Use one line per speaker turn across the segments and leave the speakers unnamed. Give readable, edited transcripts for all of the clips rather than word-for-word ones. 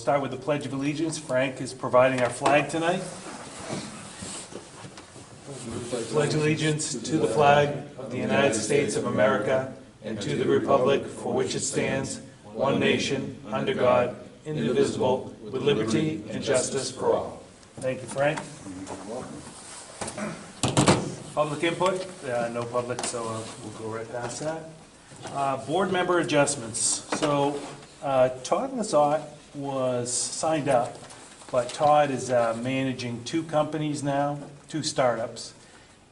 start with the Pledge of Allegiance. Frank is providing our flag tonight. Pledge allegiance to the flag of the United States of America and to the republic for which it stands, one nation, under God, indivisible, with liberty and justice for all. Thank you, Frank. Public input? No public, so we'll go right past that. Board member adjustments. So Todd Lazat was signed up, but Todd is managing 2 companies now, 2 startups,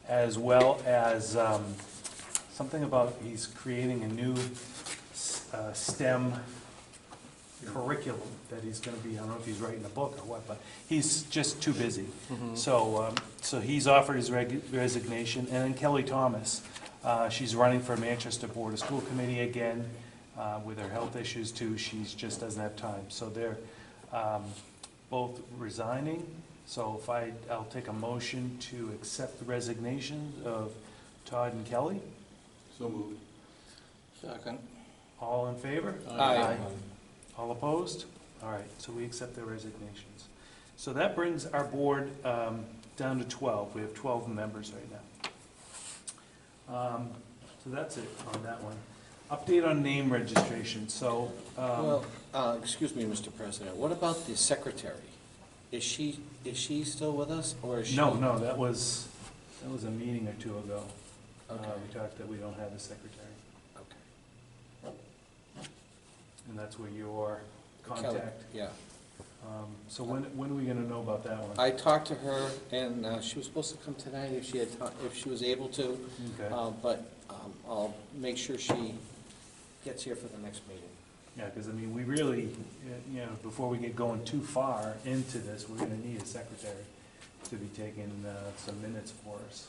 as well as something about he's creating a new STEM curriculum that he's going to be, I don't know if he's writing a book or what, but he's just too busy. So he's offered his resignation. And then Kelly Thomas, she's running for Manchester Board of School Committee again with her health issues too. She just doesn't have time. So they're both resigning. So if I'll take a motion to accept the resignation of Todd and Kelly.
So moved.
Second.
All in favor?
Aye.
All opposed? All right, so we accept their resignations. So that brings our board down to 12. We have 12 members right now. So that's it on that one. Update on name registration. So,
Excuse me, Mr. President, what about the secretary? Is she still with us, or is she?
no, that was a meeting or 2 ago.
Okay.
We talked that we don't have a secretary.
Okay.
And that's where your
Kelly,
contact.
yeah.
So when are we gonna know about that one?
I talked to her, and she was supposed to come tonight if she was able to.
Okay.
But I'll make sure she gets here for the next meeting.
Yeah, because I mean, we really, before we get going too far into this, we're gonna need a secretary to be taking some minutes for us.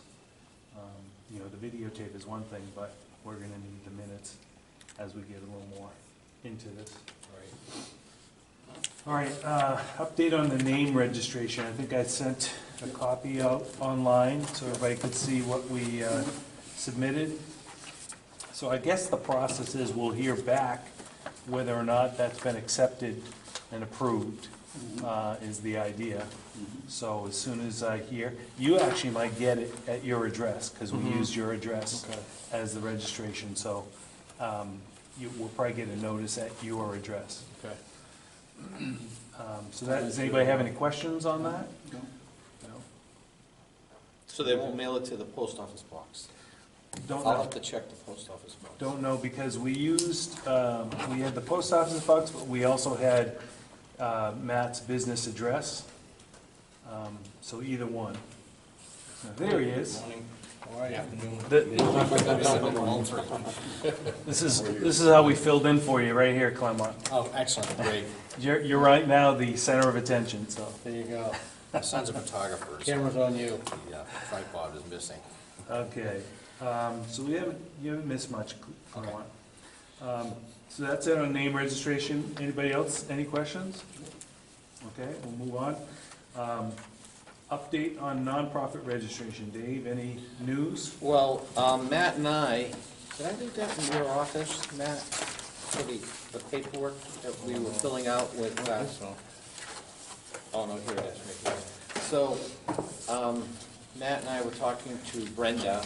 The videotape is one thing, but we're gonna need the minutes as we get a little more into this. All right, update on the name registration. I think I sent a copy out online so everybody could see what we submitted. So I guess the process is we'll hear back whether or not that's been accepted and approved, is the idea. So as soon as I hear, you actually might get it at your address, because we used your address as the registration, so we'll probably get a notice at your address.
Okay.
So does anybody have any questions on that?
No.
No?
So they won't mail it to the post office box?
Don't
I'll
know.
have to check the post office box.
Don't know, because we used, we had the post office box, but we also had Matt's business address. So either one. There he is.
Morning. How are you? Afternoon.
This is how we filled in for you, right here, Clemont.
Oh, excellent, great.
You're right now the center of attention, so.
There you go.
My son's a photographer.
Camera's on you.
The tripod is missing.
Okay, so you haven't missed much, Clemont. So that's it on name registration. Anybody else, any questions? Okay, we'll move on. Update on nonprofit registration. Dave, any news?
Well, Matt and I, did I do that in your office, Matt? For the paperwork that we were filling out with, oh no, here it is, right here. So, Matt and I were talking to Brenda,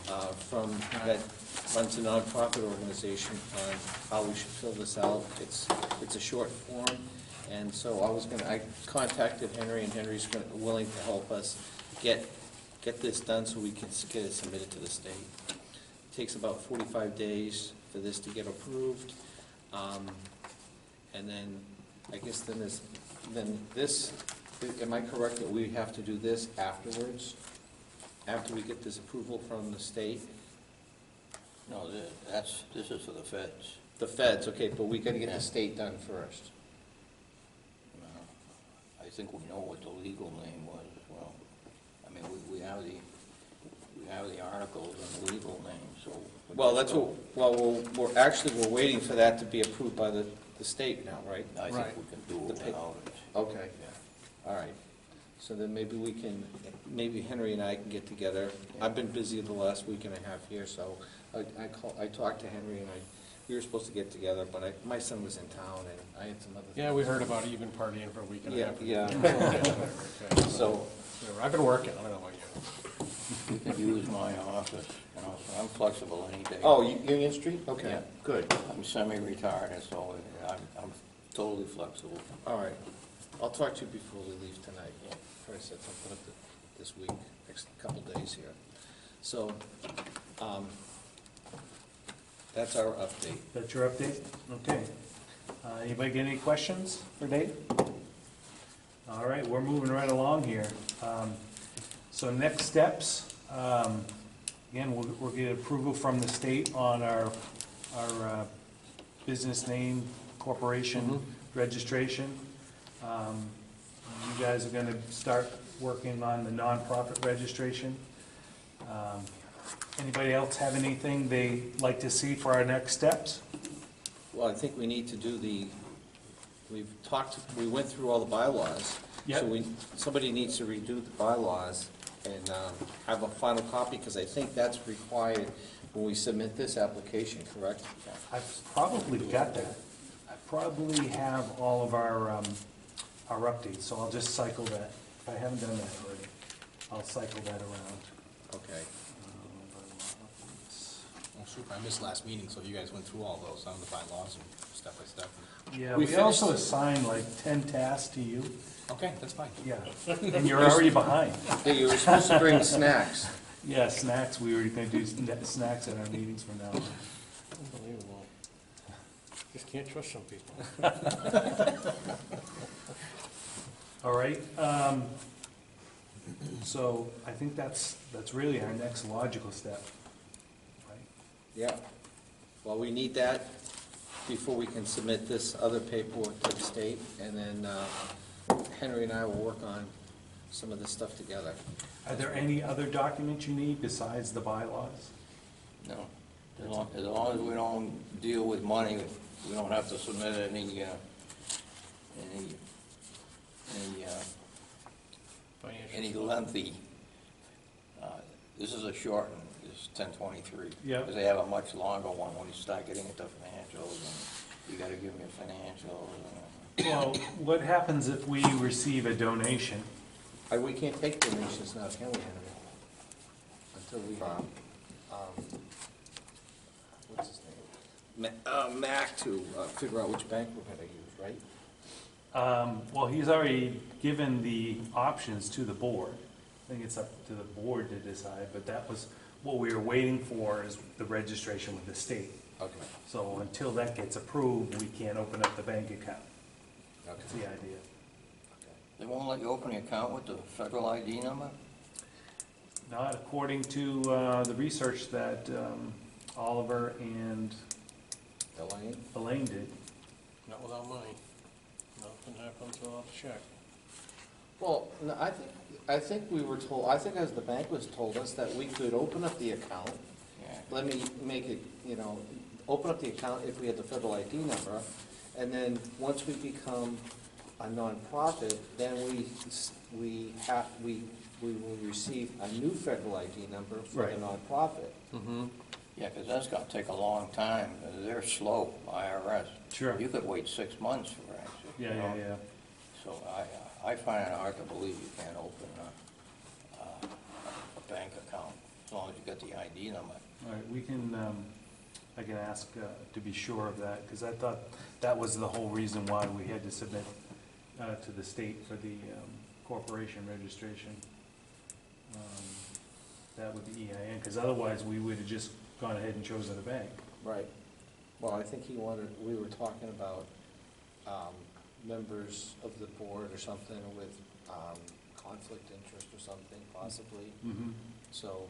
that runs a nonprofit organization, on how we should fill this out. It's a short form. And so I contacted Henry, and Henry's willing to help us get this done so we can get it submitted to the state. It takes about 45 days for this to get approved. And then, I guess then this, am I correct that we have to do this afterwards? After we get this approval from the state?
No, this is for the feds.
The feds, okay, but we gotta get the state done first.
I think we know what the legal name was as well. I mean, we have the articles and the legal name, so.
Well, that's what, we're waiting for that to be approved by the state now, right?
I think we can do it without it.
Okay, all right. So then maybe Henry and I can get together. I've been busy the last week and a half here, so I talked to Henry, and we were supposed to get together, but my son was in town and I had some other.
Yeah, we heard about it. You've been partying for a week and a half.
Yeah.
Okay.
So,
I've been working, I don't know about you.
You can use my office, you know, so I'm flexible any day.
oh, Union Street? Okay,
Yeah.
good.
I'm semi-retired, and so I'm totally flexible.
All right. I'll talk to you before we leave tonight. We'll try to set something up this week, next couple days here. So, that's our update.
That's your update? Okay. Anybody get any questions for Dave? All right, we're moving right along here. So next steps, again, we'll get approval from the state on our business name, corporation registration. You guys are gonna start working on the nonprofit registration. Anybody else have anything they'd like to see for our next steps?
Well, I think we need to do we went through all the bylaws.
Yep.
So somebody needs to redo the bylaws and have a final copy, because I think that's required when we submit this application, correct?
I've probably got that. I probably have all of our updates, so I'll just cycle that. If I haven't done that already, I'll cycle that around.
Okay.
Oh, super, I missed last meeting, so you guys went through all those, some of the bylaws and step by step.
Yeah,
We
we also
finished-
assigned like 10 tasks to you.
Okay, that's fine.
Yeah, and you're already behind.
Yeah, you were supposed to bring snacks.
Yeah, snacks, we were gonna do snacks at our meetings from now on.
Unbelievable. Just can't trust some people.
All right, so I think that's really our next logical step, right?
Yeah. Well, we need that before we can submit this other paperwork to the state, and then Henry and I will work on some of this stuff together.
Are there any other documents you need besides the bylaws?
No, as long as we don't deal with money, we don't have to submit any
Financial.
lengthy, this is a short one, this is 1023.
Yeah.
Because they have a much longer one when you start getting into financials, and you gotta give me financials.
Well, what happens if we receive a donation?
We can't take donations now, can we, Henry? Until we, what's his name? Mac to figure out which bank we're gonna use, right?
Well, he's already given the options to the board. I think it's up to the board to decide, but that was what we were waiting for, is the registration with the state.
Okay.
So until that gets approved, we can't open up the bank account. That's the idea.
They won't let you open an account with the federal ID number?
Not according to the research that Oliver and Elaine did.
Not without money. Nothing happens without a check.
Well, no, I think we were told, I think as the bank was told us that we could open up the account.
Yeah.
Let me make it, open up the account if we had the federal ID number, and then once we become a nonprofit, then we will receive a new federal ID number for the
Right.
nonprofit.
Mm-hmm.
Yeah, because that's gonna take a long time. They're slow, IRS.
Sure.
You could wait 6 months for actually. you
Yeah,
know?
yeah, yeah.
So I find it hard to believe you can't open a bank account as long as you got the ID number.
All right, we can, I can ask to be sure of that, because I thought that was the whole reason why we had to submit to the state for the corporation registration. That with the EIN, because otherwise we would have just gone ahead and chosen a bank.
Right. Well, I think we were talking about members of the board or something with conflict interest or something, possibly. So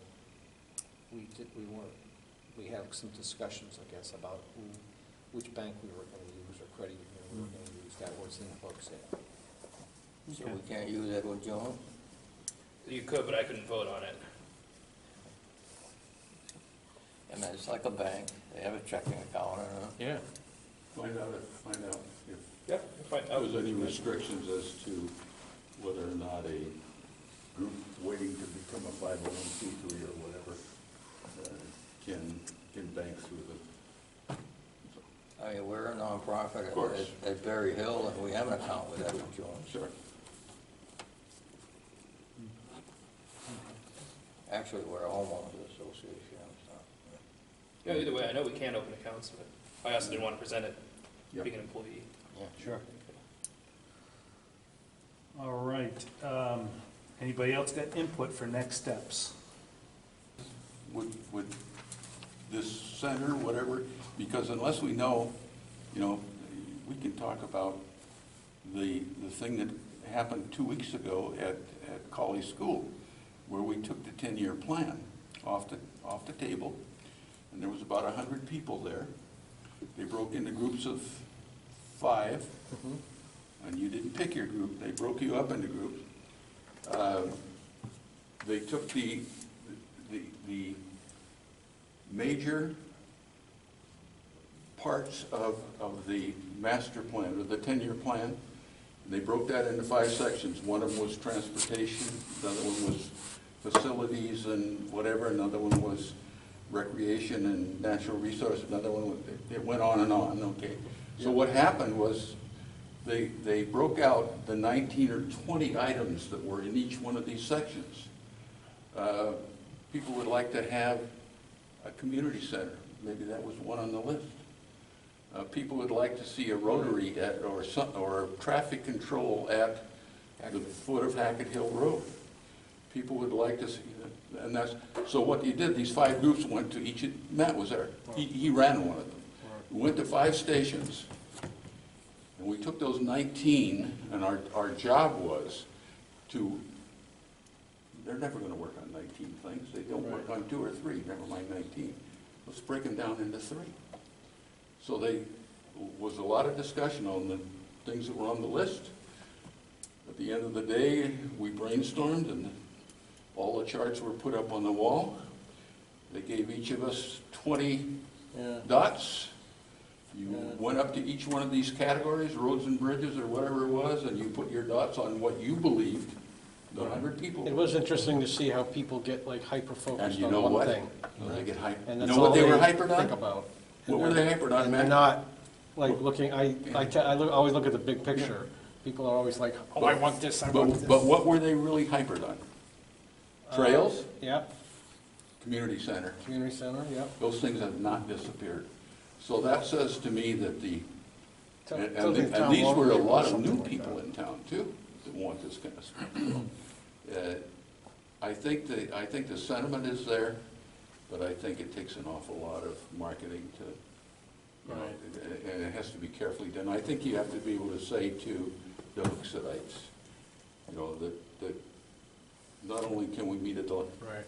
we had some discussions, I guess, about which bank we were gonna use or credit union we were gonna use. That was in Hooksett.
So we can't use Edward Jones?
You could, but I couldn't vote on it.
I mean, it's like a bank. They have a checking account,
Yeah.
Find out if
Yep.
there's any restrictions as to whether or not a group waiting to become a 501c3 or whatever can bank through
I mean, we're a nonprofit
course.
at Berry Hill, and we have an account with Edward Jones.
Sure.
Actually, we're a homeowners association and stuff.
Yeah, either way, I know we can open accounts, but I also didn't want to present it
Yep.
being an employee.
Sure. All right. Anybody else got input for next steps?
Would this center, whatever, because unless we know, we can talk about the thing that happened 2 weeks ago at Colley School, where we took the 10-year plan off the table, and there was about 100 people there. They broke into groups of 5, and you didn't pick your group. They broke you up into groups. They took the major parts of the master plan, or the 10-year plan, and they broke that into 5 sections. One of them was transportation, another one was facilities and whatever, another one was recreation and natural resources, another one, it went on, okay? So what happened was they broke out the 19 or 20 items that were in each one of these sections. People would like to have a community center. Maybe that was one on the list. People would like to see a rotary or traffic control at the foot of Hackett Hill Road. People would like to see, and that's, so what you did, these 5 groups went to each, Matt was there, he ran one of them. We went to 5 stations, and we took those 19, and our job was to, they're never gonna work on 19 things, they don't work on 2 or 3, never mind 19. Let's break them down into 3. So was a lot of discussion on the things that were on the list. At the end of the day, we brainstormed, and all the charts were put up on the wall. They gave each of us 20 dots. You went up to each one of these categories, roads and bridges or whatever it was, and you put your dots on what you believed the 100 people.
It was interesting to see how people get like
And
hyper-focused
you
on
know
one
what?
thing.
They get hyper.
And
You
that's
know what
all
they were hypered
think
on?
about.
What were they hypered on,
And they're
Matt?
not, like, looking, I always look at the big picture. People are always like, oh, I want this, I want this.
But what were they really hypered on? Trails,
Yeah,
community center.
community center, yeah.
Those things have not disappeared. So that says to me that and
Town
these were a
Hall
lot of
something
new
like
people
that.
in town too, that want this kind of stuff. I think the sentiment is there, but I think it takes an awful lot of marketing to, and it has to be carefully done. I think you have to be able to say to the Hooksettites, that not only can we meet at the,
Right.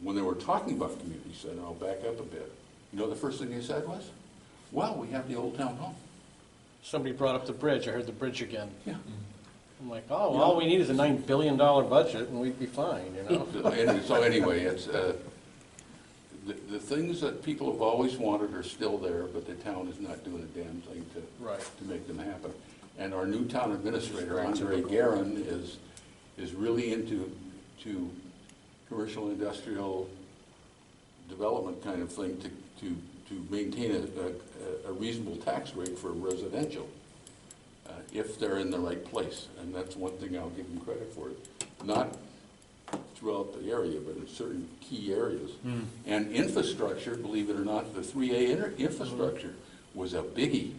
when they were talking about community center, I'll back up a bit. The first thing they said was, well, we have the old town hall.
Somebody brought up the bridge, I heard the bridge again.
Yeah.
I'm like, oh, well, all we need is a $9 billion budget and we'd be fine,
And so anyway, it's, the things that people have always wanted are still there, but the town is not doing a damn thing
Right.
to make them happen. And our new town administrator,
Very
Andre
typical.
Guerin, is really into commercial industrial development kind of thing to maintain a reasonable tax rate for residential, if they're in the right place. And that's one thing I'll give them credit for. Not throughout the area, but in certain key areas. And infrastructure, believe it or not, the 3A infrastructure was a biggie,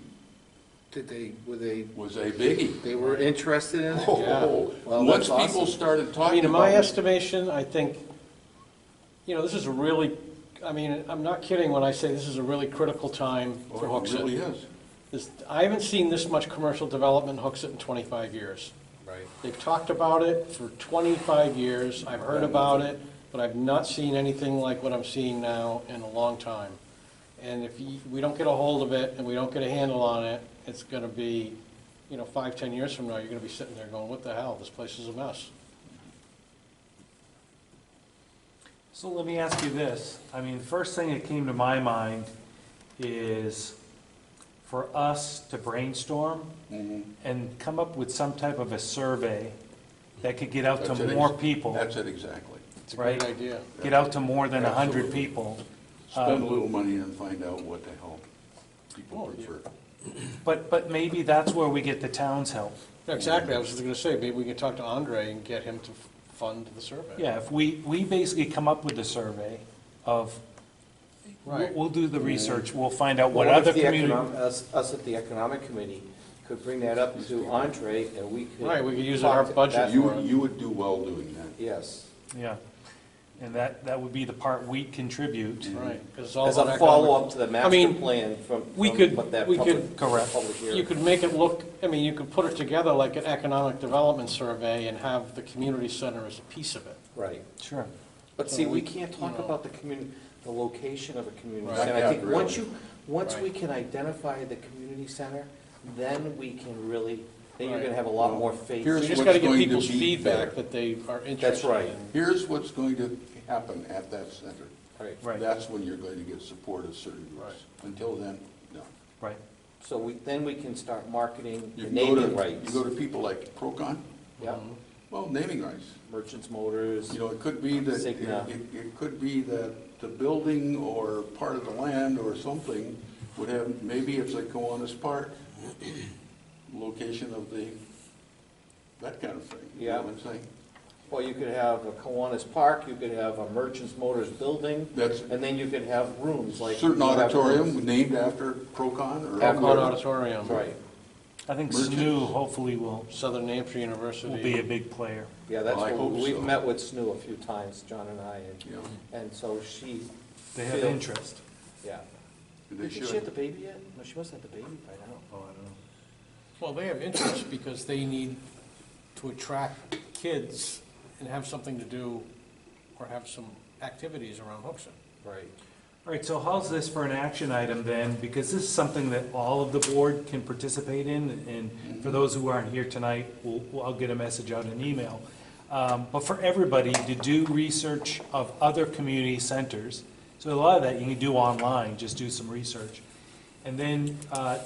was a biggie.
They were interested in it?
Oh,
Well,
once
that's
people
awesome.
started
I
talking
mean, in
about
my
it,
estimation, I think, this is a really, I'm not kidding when I say this is a really critical time for
oh, it really
Hooksett.
is.
I haven't seen this much commercial development in Hooksett in 25 years.
Right.
They've talked about it for 25 years, I've heard about it, but I've not seen anything like what I'm seeing now in a long time. And if we don't get a hold of it and we don't get a handle on it, it's gonna be, 5, 10 years from now, you're gonna be sitting there going, what the hell, this place is a mess.
So let me ask you this. First thing that came to my mind is for us to brainstorm
Mhm.
and come up with some type of a survey that could get out
That's
to
it
more
ex-
people,
That's it exactly.
It's a
Right.
great idea.
get out to more than 100
Absolutely.
people.
Spend a little money and find out what the hell. people prefer.
But maybe that's where we get the town's help.
Yeah, exactly, I was just gonna say, maybe we can talk to Andre and get him to fund the survey.
Yeah, if we basically come up with a survey of,
Right.
we'll do the research, we'll find out what
Well,
other
if the
community.
us at the economic committee could bring that up to Andre, and we could.
Right, we could use our
talk to-
budget
that-
for it.
You would do well doing that.
Yes,
Yeah, and that would be the part we contribute.
Right, because it's all
as
about
a
economic.
follow-up to the master
mean,
plan from
we could-
what that
we
public.
could-
Correct.
Public hearing.
You could make it look, I mean, you could put it together like an economic development survey and have the community center as a piece of it.
Right.
Sure.
But
So
see,
we-
we can't talk
you know.
about the community, the location of a community
Right.
center. I
Yeah,
think once
really.
once we
Right.
can identify the community center, then we can really, then you're
Right.
gonna have a lot more faith.
Here's
You just
what's
gotta get
going to
people's
be
feedback
there.
that they are interested in.
That's right.
Here's what's going to happen at that center.
Right.
Right,
That's when you're going to get support of certain groups.
Right.
Until then, no.
right.
So then we can start marketing
You
the
can go
naming
to,
rights.
you go to people like Procon,
Yeah,
well, naming rights.
Merchants Motors.
You know, it could be that,
Cigna.
it could be that the building or part of the land or something would have, maybe it's like Kiwanis Park, location of the, that kind of thing. You know
Yeah.
what I'm saying?
Well, you could have a Kiwanis Park, you could have a Merchants Motors building,
That's
and then you could have rooms like.
certain
you have
auditorium
rooms.
named after Procon or.
Have
Alcott
whatever.
Auditorium.
Right,
I think
Merchants.
SNU hopefully will
Southern New Hampshire University.
be a big player.
yeah, that's
Well, I
what,
hope
we've
so.
met with SNU a few times, John and I,
You know,
and so she,
They have
Feel-
interest.
yeah.
they
Did she have
should.
the baby yet? No, she must have the baby by now.
Oh, I don't know.
Well, they have interest because they need to attract kids and have something to do or have some activities around Hooksett.
Right.
All right, so how's this for an action item then? Because this is something that all of the board can participate in, and for those who aren't here tonight, I'll get a message out in email. But for everybody to do research of other community centers, so a lot of that you can do online, just do some research. And then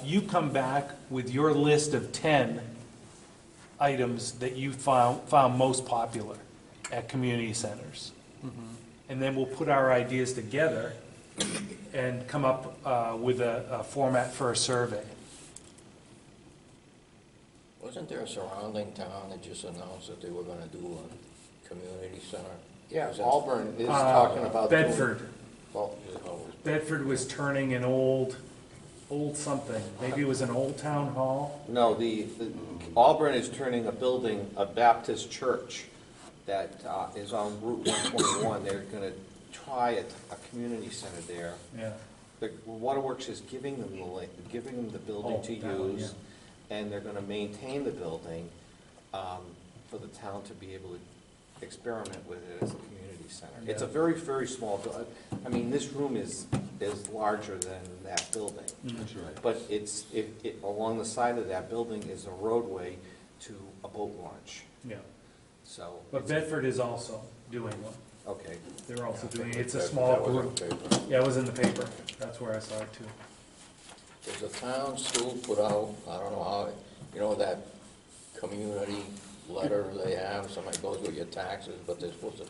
you come back with your list of 10 items that you found most popular at community centers. And then we'll put our ideas together and come up with a format for a survey.
Wasn't there a surrounding town that just announced that they were gonna do a community center?
Yeah,
Is that-
Auburn is talking about. doing-
Bedford.
Well, oh,
Bedford was turning an old something. Maybe it was an old town hall.
No, the Auburn is turning a building, a Baptist church that is on Route 121. They're gonna try a community center there.
Yeah.
The Waterworks is giving them giving them the building
Oh,
to
that one,
use, and they're gonna maintain the building for the town to be able to experiment with it as a community center. It's a
Yeah.
very, very small, I mean, this room is larger than that building.
That's right.
But along the side of that building is a roadway to a boat launch,
Yeah.
so.
But Bedford is also doing one.
Okay,
They're also doing,
that-
it's a
that-
small
that was on
group.
paper.
Yeah, it was in the paper. That's where I saw it too.
Does the town still put out, I don't know how, you know, that community letter they have, somebody goes with your taxes, but they're supposed to be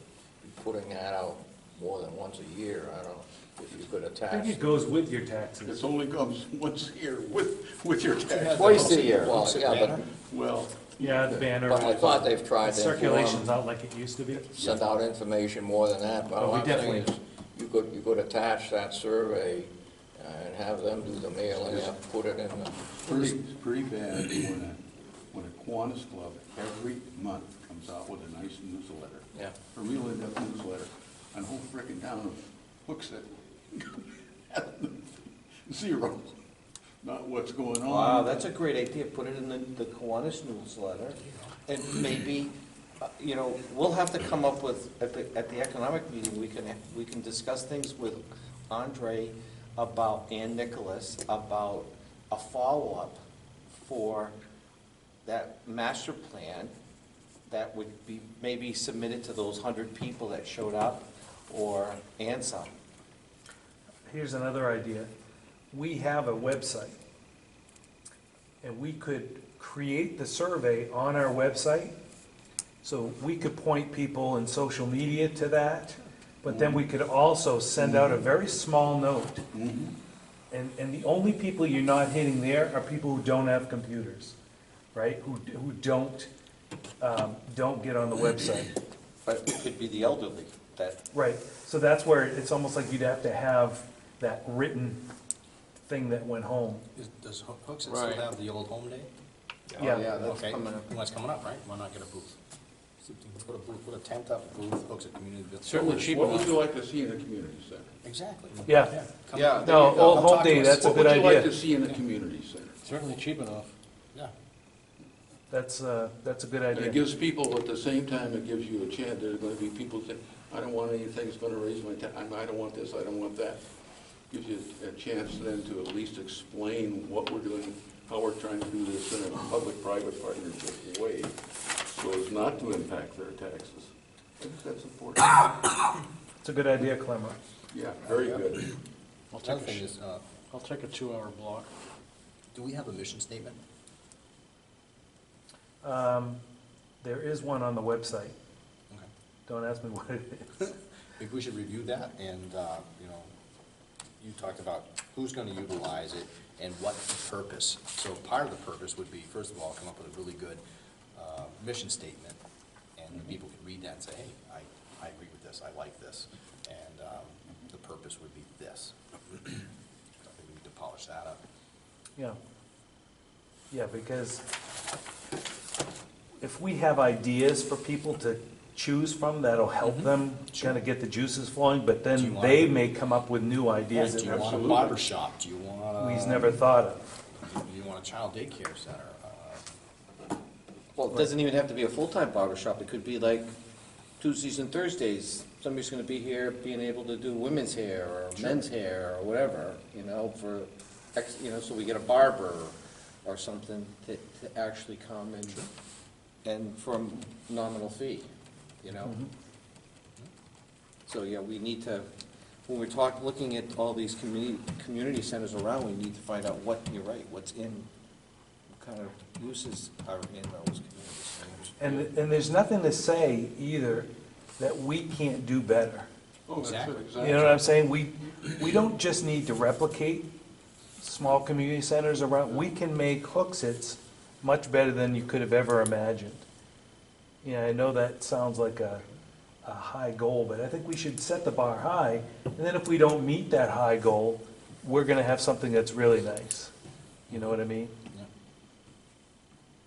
putting that out more than once a year, I don't know, if you could
I think
attach.
it goes with your taxes.
This only comes once a year with your tax.
twice a year.
Well, yeah,
Well.
Yeah, the banner.
but I thought they've tried to
Circulation's
inform,
not like it used to be.
send out information more than that, but
Oh, we
what I'm saying
definitely-
is, you could attach that survey and have them do the mailing and put it in the,
Pretty bad when a Kiwanis Club every month comes out with a nice newsletter.
yeah.
A real in-depth newsletter, and the whole frickin' town of Hooksett. Zero, not what's going on.
Wow, that's a great idea, put it in the Kiwanis newsletter, and maybe, we'll have to come up with, at the economic meeting, we can discuss things with Andre about, and Nicholas, about a follow-up for that master plan that would be maybe submitted to those 100 people that showed up, and some.
Here's another idea. We have a website, and we could create the survey on our website, so we could point people in social media to that, but then we could also send out a very small note And the only people you're not hitting there are people who don't have computers, right? Who don't get on the website.
But it could be the elderly that,
Right, so that's where it's almost like you'd have to have that written thing that went home.
Does Hooksett still
Right.
have the old home day?
oh
Yeah.
yeah, that's
Okay,
coming up.
well, that's coming up, right? Why not get a booth? Put a booth, put a tent up, a booth, Hooksett Community.
Certainly cheap
What would
enough.
you like to see in a community center?
Exactly.
Yeah.
Come-
Yeah.
No,
There you go.
Old
Come
Home
talk to
Day,
us.
that's a
What
good
would you like
idea.
to see in a community center?
Certainly cheap enough.
Yeah.
That's a good
And it
idea.
gives people, at the same time, it gives you a chance, there's gonna be people saying, I don't want anything that's gonna raise my I don't want this, I don't want that. Gives you a chance then to at least explain what we're doing, how we're trying to do this in a public-private partnership way, so as not to impact their taxes. I think that's important.
It's a good idea, Clemmer.
Yeah, very good.
I'll
The other
take a,
thing is,
I'll take a 2-hour block.
do we have a mission statement?
There is one on the website.
Okay.
Don't ask me what it is.
Maybe we should review that, and, you know, you talked about who's gonna utilize it and what the purpose. So part of the purpose would be, first of all, come up with a really good, mission statement, and people can read that and say, hey, I agree with this, I like this, and, the purpose would be this. So I think we need to polish that up.
Yeah. Yeah, because if we have ideas for people to choose from, that'll help them kind of get the juices flowing, but
Do you
then
want-
they may come up with new ideas
Do
that
you want a
Absolutely.
barber shop? Do you want
we've never thought of.
Do you want a child daycare center?
Well, it doesn't even have to be a full-time barber shop. It could be like Tuesdays and Thursdays. Somebody's gonna be here being able to do women's hair or men's hair or whatever, you know, for, so we get a barber or something to actually come and for a nominal fee, you know?
Mhm.
So, yeah, we need to, when we're looking at all these community centers around, we need to find out what, you're right, what's in, what kind of uses are in those community centers.
And there's nothing to say either that we can't do better.
Oh, that's it,
Exactly.
exactly.
You know what I'm saying? We don't just need to replicate small community centers around, we can make Hooksett much better than you could have ever imagined. Yeah, I know that sounds like a high goal, but I think we should set the bar high, and then if we don't meet that high goal, we're gonna have something that's really nice. You know what I mean?
Yeah.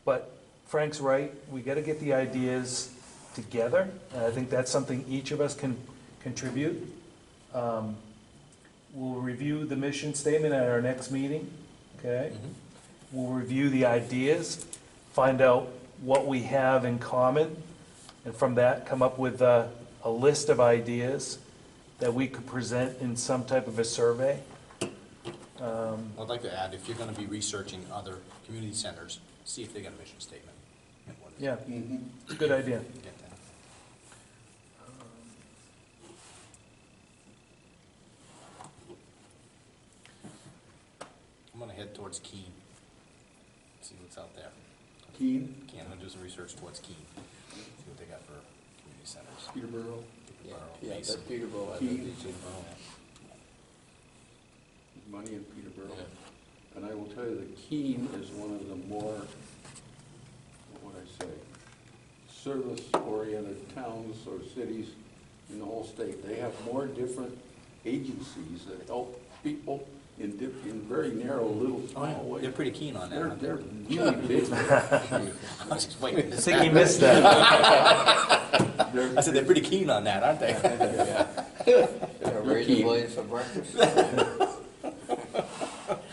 But Frank's right, we gotta get the ideas together, and I think that's something each of us can contribute. We'll review the mission statement at our next meeting, okay?
Mhm.
We'll review the ideas, find out what we have in common, and from that, come up with a list of ideas that we could present in some type of a survey.
I'd like to add, if you're gonna be researching other community centers, see if they got a mission statement. and what it is.
Yeah,
Mhm.
it's a good idea.
Get that. I'm gonna head towards Keene, see what's out there.
Keene,
I'm gonna do some research towards Keene, see what they got for community centers.
Peterborough,
Yeah,
Peterborough,
yeah,
Mason.
but Peterborough, I
Keene.
think it's in,
money in Peterborough.
yeah.
And I will tell you that Keene is one of the more, what would I say, service-oriented towns or cities in the whole state. They have more different agencies that help people in very narrow, little,
Oh, yeah,
small ways.
they're pretty keen on that.
They're,
aren't they?
they're really big.
I was just waiting.
I think you missed that.
I said they're pretty keen on that, aren't they?
Gonna razor blades for breakfast?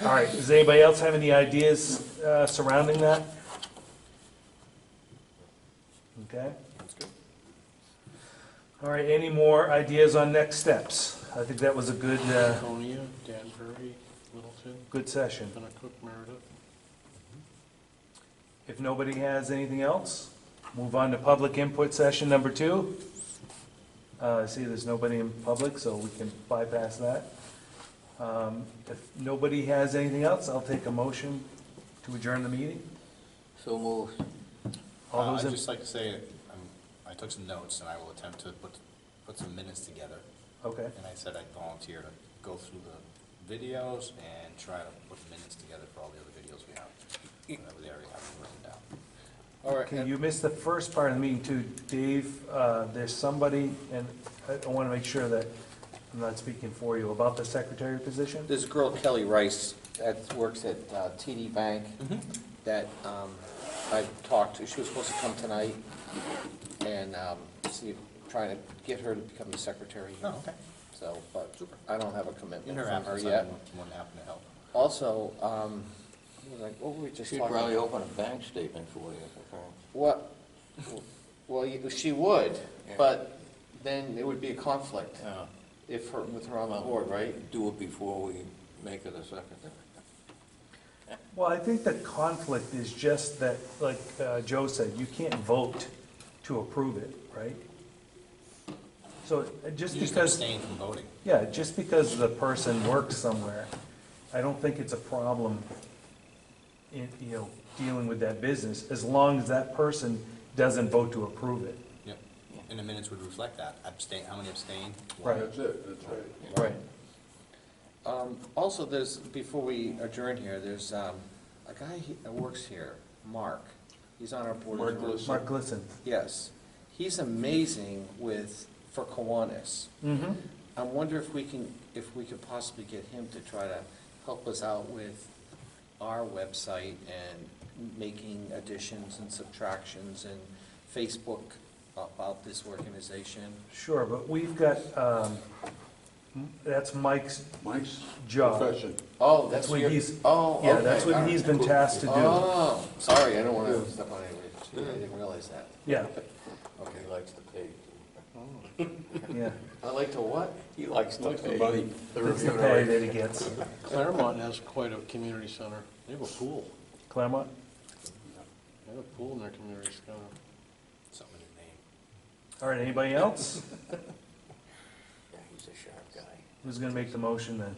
All right, does anybody else have any ideas surrounding that? Okay.
That's good.
All right, any more ideas on next steps? I think that was a good,
Laconia, Danbury, Littleton,
good session.
Pennacook, Meredith.
If nobody has anything else, move on to public input session number 2. I see there's nobody in public, so we can bypass that. If nobody has anything else, I'll take a motion to adjourn the meeting.
So moved.
All those
I'd
in,
just like to say, I took some notes, and I will attempt to put some minutes together.
okay,
And I said I'd volunteer to go through videos and try to put minutes together for all the other videos we have. Whatever they already have written down.
All right,
Okay, you missed the first part of the meeting too, Dave. There's somebody, and I want to make sure that I'm not speaking for you, about the secretary position.
there's a girl, Kelly Rice, that works at TD Bank, that I talked to. She was supposed to come tonight, and trying to get her to become the secretary.
Oh, okay.
So, but
Super.
I don't have a
In
commitment
her
from her
absence,
yet.
I'm more than happy to help.
Also, what were we just
She'd
talking
probably
about?
open a bank statement for you, okay?
What, well, she would,
Yeah.
but then it would be a conflict
Yeah.
with her on the board, right?
Do it before we make her the secretary.
Well, I think the conflict is just that, like Joe said, you can't vote to approve it, right? So just
You just
because,
abstain from voting.
yeah, just because the person works somewhere, I don't think it's a problem in, dealing with that business, as long as that person doesn't vote to approve it.
Yep. And the minutes would reflect that. Abstain, how many abstain?
Right.
That's it, that's right.
Right. Also, before we adjourn here, there's a guy that works here, Mark. He's on our board.
Mark Glisson.
Mark, listen.
Yes. He's amazing for Kiwanis.
Mm-hmm.
I wonder if we could possibly get him to try to help us out with our website and making additions and subtractions and Facebook about this organization.
Sure, but we've got, that's Mike's
Mike's
job.
profession.
Oh,
That's what he's,
Oh,
yeah,
okay,
that's what
all
he's
right.
been tasked to do.
Oh, sorry, I don't want to step on anybody. I didn't realize that.
Yeah,
Okay, he likes to pay.
yeah.
I like to what?
He likes to
Likes the
pay.
money.
The
It's the pay
remuneration.
that he gets.
Claremont has quite a community center. They have a pool.
Claremont?
They have a pool in their community center.
Something in name.
All right, anybody else?
Yeah, he's a sharp guy.
Who's gonna make the motion then?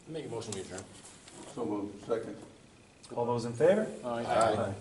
Make a motion to adjourn.
So moved, second.
All those in favor?
Aye.
Aye.